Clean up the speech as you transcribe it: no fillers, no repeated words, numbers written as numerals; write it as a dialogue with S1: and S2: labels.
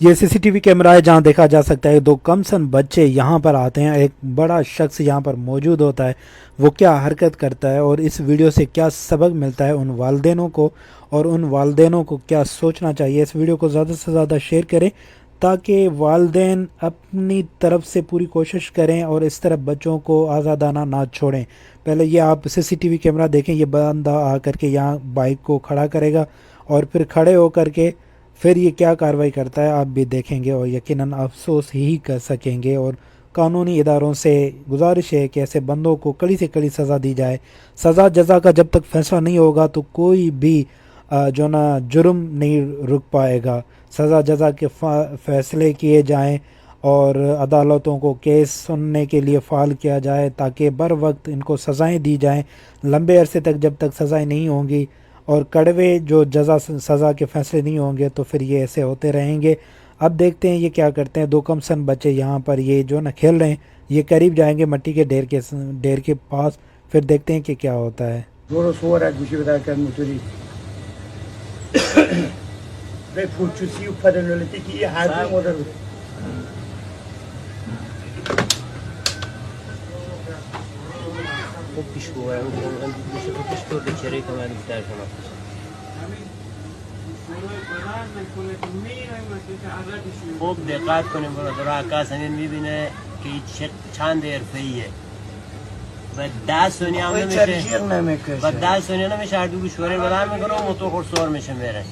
S1: ये CCTV camera है जहाँ देखा जा सकता है दो कमसन बच्चे यहाँ पर आते हैं, एक बड़ा शख्स यहाँ पर मौजूद होता है, वो क्या हरकत करता है और इस वीडियो से क्या सबक मिलता है उन वालिदैनों को, और उन वालिदैनों को क्या सोचना चाहिए। इस वीडियो को ज़्यादा से ज़्यादा शेयर करें ताकि वालिदैन अपनी तरफ से पूरी कोशिश करें और इस तरफ बच्चों को आज़ादाना ना छोड़ें। पहले ये आप सीसीटीवी कैमरा देखें, ये बंदा आकर के यहाँ बाइक को खड़ा करेगा और फिर खड़े होकर के फिर ये क्या कार्रवाई करता है आप भी देखेंगे और यकीनन अफसोस ही कर सकेंगे। और कानूनी इदारों से गुजारिश है कि ऐसे बंदों को कड़ी से कड़ी सज़ा दी जाए। सज़ा जज़ा का जब तक फैसला नहीं होगा तो कोई भी जो ना जुर्म नहीं रुक पाएगा। सज़ा जज़ा के फैसले किए जाएं और अदालतों को केस सुनने के लिए फ़ाल किया जाए ताकि बर वक्त इनको सज़ाएं दी जाएं। लंबे अरसे तक जब तक सज़ाएं नहीं होंगी और कड़वे जो सज़ा के फैसले नहीं होंगे तो फिर ये ऐसे होते रहेंगे। अब देखते हैं ये क्या करते हैं। दो कमसन बच्चे यहाँ पर ये जो ना खेल रहे हैं, ये करीब जाएंगे मट्टी के ढेर के पास, फिर देखते हैं कि क्या होता है।
S2: خوب پیش ببرم میشه تو پیش تو دکتری که من بیشتر کنم خوب دقت کنیم برادر کس همین میبینه که چند حرفه‌ایه و 10 ثانیه هم نمیشه و 10 ثانیه نمیشه هر دو گوشواره بلند میکنه و موتور خود سوار میشه میره.